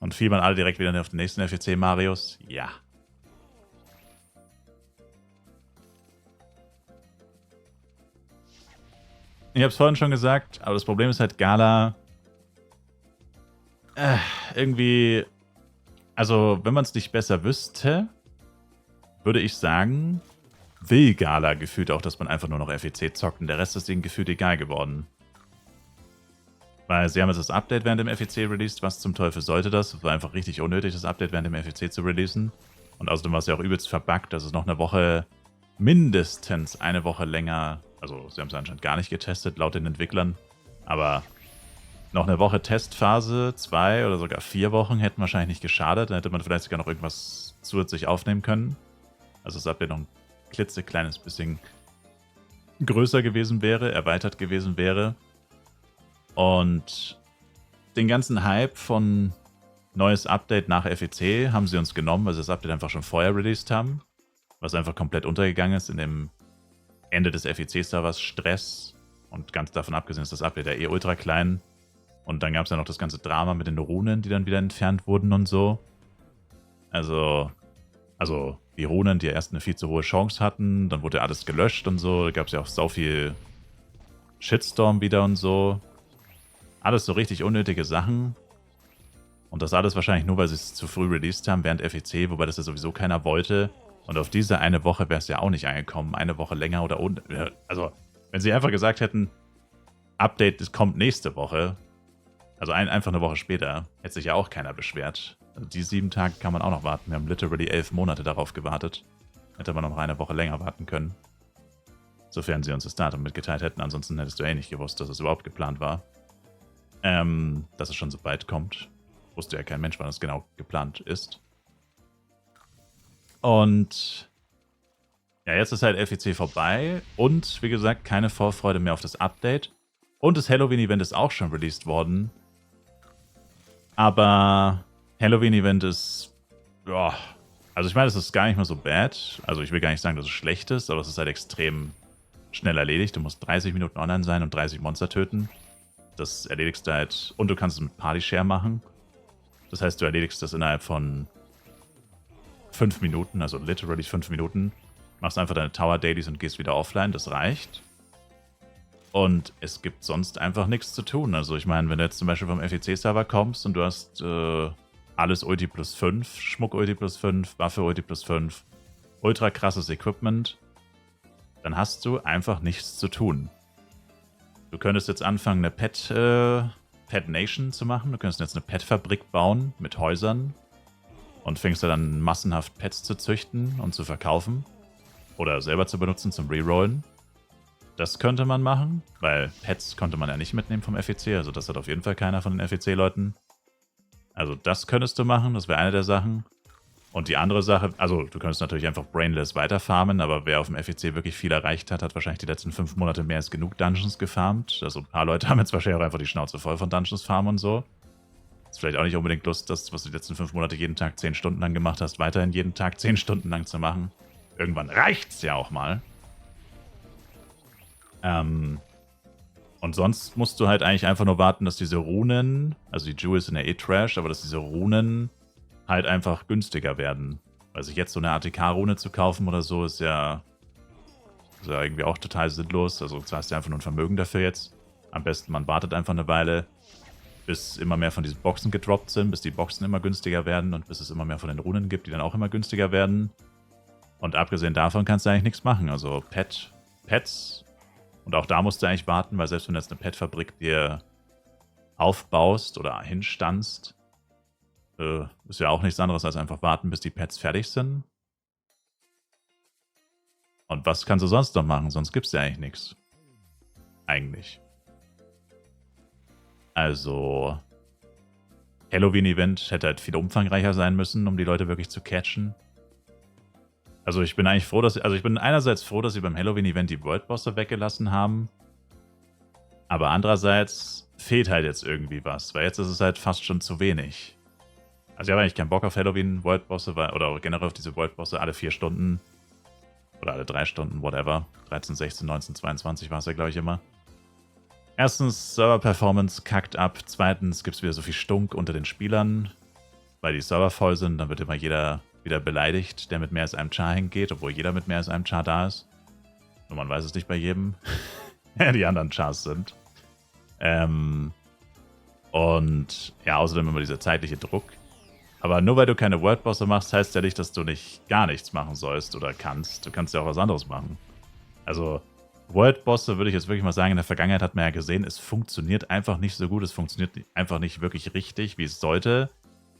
Und fiel man alle direkt wieder auf den nächsten FEC Marius? Ja. Ich habe es vorhin schon gesagt, aber das Problem ist halt, Gala irgendwie, also wenn man es nicht besser wüsste, würde ich sagen, will Gala gefühlt auch, dass man einfach nur noch FEC zockt und der Rest ist ihnen gefühlt egal geworden. Weil sie haben jetzt das Update während dem FEC released, was zum Teufel sollte das? Es war einfach richtig unnötig, das Update während dem FEC zu releasen. Und außerdem war es ja auch übelst verbuggt, dass es noch eine Woche, mindestens eine Woche länger, also sie haben es anscheinend gar nicht getestet, laut den Entwicklern, aber noch eine Woche Testphase, 2 oder sogar 4 Wochen hätten wahrscheinlich nicht geschadet, dann hätte man vielleicht sogar noch irgendwas zusätzlich aufnehmen können. Also das Update noch ein klitzekleines bisschen größer gewesen wäre, erweitert gewesen wäre. Und den ganzen Hype von neues Update nach FEC haben sie uns genommen, weil sie das Update einfach schon vorher released haben. Was einfach komplett untergegangen ist in dem Ende des FEC-Servers Stress. Und ganz davon abgesehen ist das Update ja eh ultra klein. Und dann gab es ja noch das ganze Drama mit den Runen, die dann wieder entfernt wurden und so. Also die Runen, die ja erst eine viel zu hohe Chance hatten, dann wurde ja alles gelöscht und so. Da gab es ja auch so viel Shitstorm wieder und so. Alles so richtig unnötige Sachen. Und das alles wahrscheinlich nur, weil sie es zu früh released haben während FEC, wobei das ja sowieso keiner wollte. Und auf diese eine Woche wäre es ja auch nicht angekommen. Eine Woche länger oder... Also, wenn sie einfach gesagt hätten, Update das kommt nächste Woche, also einfach eine Woche später, hätte sich ja auch keiner beschwert. Also die 7 Tage kann man auch noch warten. Wir haben literally 11 Monate darauf gewartet. Hätte man noch eine Woche länger warten können. Sofern sie uns das Datum mitgeteilt hätten. Ansonsten hättest du eh nicht gewusst, dass es überhaupt geplant war. Dass es schon so weit kommt. Wusste ja kein Mensch, wann es genau geplant ist. Und ja, jetzt ist halt FEC vorbei. Und wie gesagt, keine Vorfreude mehr auf das Update. Und das Halloween-Event ist auch schon released worden. Aber Halloween-Event ist, ja, also ich meine, es ist gar nicht mal so bad. Also ich will gar nicht sagen, dass es schlecht ist, aber es ist halt extrem schnell erledigt. Du musst 30 Minuten online sein und 30 Monster töten. Das erledigst du halt, und du kannst es mit Party Share machen. Das heißt, du erledigst das innerhalb von 5 Minuten, also literally 5 Minuten. Machst einfach deine Tower Dailies und gehst wieder offline, das reicht. Und es gibt sonst einfach nichts zu tun. Also ich meine, wenn du jetzt zum Beispiel vom FEC-Server kommst und du hast alles Ulti plus 5, Schmuck-Ulti plus 5, Waffe-Ulti plus 5, ultra krasses Equipment, dann hast du einfach nichts zu tun. Du könntest jetzt anfangen, eine Pet Nation zu machen. Du könntest jetzt eine Pet-Fabrik bauen mit Häusern und fängst dann massenhaft Pets zu züchten und zu verkaufen. Oder selber zu benutzen zum Rerollen. Das könnte man machen, weil Pets konnte man ja nicht mitnehmen vom FEC, also das hat auf jeden Fall keiner von den FEC-Leuten. Also das könntest du machen, das wäre eine der Sachen. Und die andere Sache, also du könntest natürlich einfach brainless weiterfarmen, aber wer auf dem FEC wirklich viel erreicht hat, hat wahrscheinlich die letzten 5 Monate mehr als genug Dungeons gefarmt. Also ein paar Leute haben jetzt wahrscheinlich auch einfach die Schnauze voll von Dungeons farmen und so. Ist vielleicht auch nicht unbedingt Lust, das, was du die letzten 5 Monate jeden Tag 10 Stunden lang gemacht hast, weiterhin jeden Tag 10 Stunden lang zu machen. Irgendwann reicht's ja auch mal. Und sonst musst du halt eigentlich einfach nur warten, dass diese Runen, also die Jewels sind ja eh Trash, aber dass diese Runen halt einfach günstiger werden. Weil sich jetzt so eine ATK-Rune zu kaufen oder so, ist ja irgendwie auch total sinnlos. Also zwar hast du einfach nur ein Vermögen dafür jetzt. Am besten, man wartet einfach eine Weile, bis immer mehr von diesen Boxen gedroppt sind, bis die Boxen immer günstiger werden und bis es immer mehr von den Runen gibt, die dann auch immer günstiger werden. Und abgesehen davon kannst du eigentlich nichts machen. Also Pets. Und auch da musst du eigentlich warten, weil selbst wenn du jetzt eine Pet-Fabrik dir aufbaust oder hinstanzt, ist ja auch nichts anderes als einfach warten, bis die Pets fertig sind. Und was kannst du sonst noch machen? Sonst gibt es ja eigentlich nichts. Eigentlich. Also, Halloween-Event hätte halt viel umfangreicher sein müssen, um die Leute wirklich zu catchen. Also ich bin eigentlich froh, ich bin einerseits froh, dass sie beim Halloween-Event die World-Bosse weggelassen haben. Aber andererseits fehlt halt jetzt irgendwie was, weil jetzt ist es halt fast schon zu wenig. Also ich habe eigentlich keinen Bock auf Halloween-World-Bosse, oder generell auf diese World-Bosse alle 4 Stunden. Oder alle 3 Stunden, whatever. 13, 16, 19, 22 war es ja, glaube ich, immer. Erstens, Server-Performance kackt ab. Zweitens gibt es wieder so viel Stunk unter den Spielern. weil die Server voll sind, dann wird immer jeder wieder beleidigt, der mit mehr als einem Char hingeht, obwohl jeder mit mehr als einem Char da ist. Nur man weiß es nicht bei jedem, wer die anderen Chars sind. Und ja, außerdem immer dieser zeitliche Druck. Aber nur weil du keine Worldbosse machst, heißt ja nicht, dass du nicht gar nichts machen sollst oder kannst. Du kannst ja auch was anderes machen. Also Worldbosse würde ich jetzt wirklich mal sagen, in der Vergangenheit hat man ja gesehen, es funktioniert einfach nicht so gut. Es funktioniert einfach nicht wirklich richtig, wie es sollte.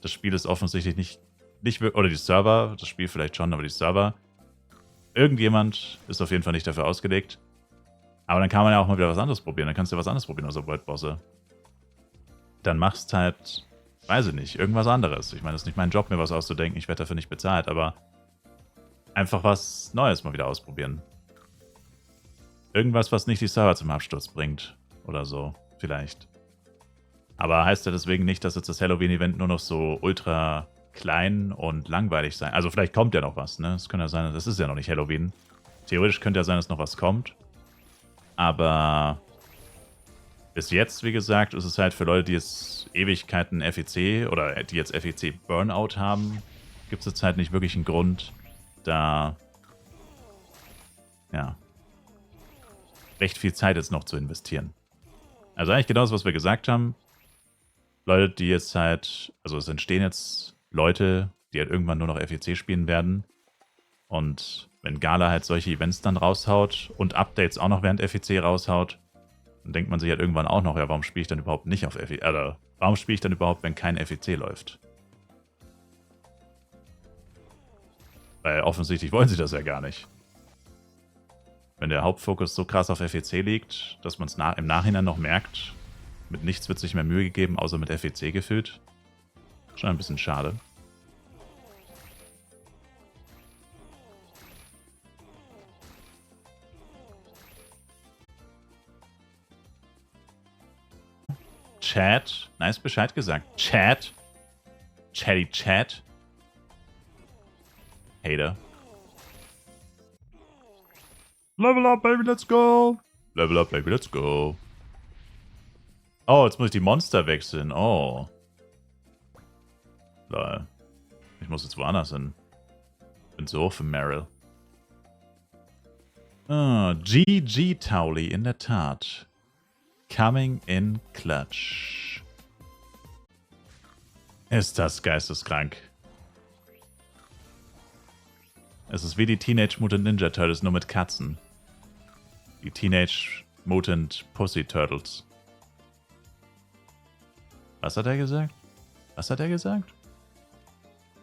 Das Spiel ist offensichtlich nicht oder die Server, das Spiel vielleicht schon, aber die Server. Irgendjemand ist auf jeden Fall nicht dafür ausgelegt. Aber dann kann man ja auch mal wieder was anderes probieren. Dann kannst du ja was anderes probieren, außer Worldbosse. Dann machst halt, weiß ich nicht, irgendwas anderes. Ich meine, das ist nicht mein Job, mir was auszudenken. Ich werde dafür nicht bezahlt, aber einfach was Neues mal wieder ausprobieren. Irgendwas, was nicht die Server zum Absturz bringt. Oder so, vielleicht. Aber heißt ja deswegen nicht, dass jetzt das Halloween-Event nur noch so ultra klein und langweilig sein. Also vielleicht kommt ja noch was, ne? Es könnte ja sein, das ist ja noch nicht Halloween. Theoretisch könnte ja sein, dass noch was kommt. Aber bis jetzt, wie gesagt, ist es halt für Leute, die jetzt Ewigkeiten FEC oder die jetzt FEC Burnout haben, gibt es jetzt halt nicht wirklich einen Grund, da ja recht viel Zeit jetzt noch zu investieren. Also eigentlich genau das, was wir gesagt haben. Leute, die jetzt halt, also es entstehen jetzt Leute, die halt irgendwann nur noch FEC spielen werden. Und wenn Gala halt solche Events dann raushaut und Updates auch noch während FEC raushaut, dann denkt man sich halt irgendwann auch noch, ja, warum spiele ich dann überhaupt nicht auf FEC? Oder warum spiele ich dann überhaupt, wenn kein FEC läuft? Weil offensichtlich wollen sie das ja gar nicht. Wenn der Hauptfokus so krass auf FEC liegt, dass man es im Nachhinein noch merkt, mit nichts wird sich mehr Mühe gegeben, außer mit FEC gefüllt. Schon ein bisschen schade. Chat. Nice Bescheid gesagt. Chat. Chatty Chat. Hater. Level up, baby, let's go. Level up, baby, let's go. Oh, jetzt muss ich die Monster wechseln. Oh. Lol. Ich muss jetzt woanders hin. Bin zu hoch für Meryl. Ah, GG Tauli, in der Tat. Coming in clutch. Ist das geisteskrank. Es ist wie die Teenage Mutant Ninja Turtles, nur mit Katzen. Die Teenage Mutant Pussy Turtles. Was hat er gesagt? Was hat er gesagt?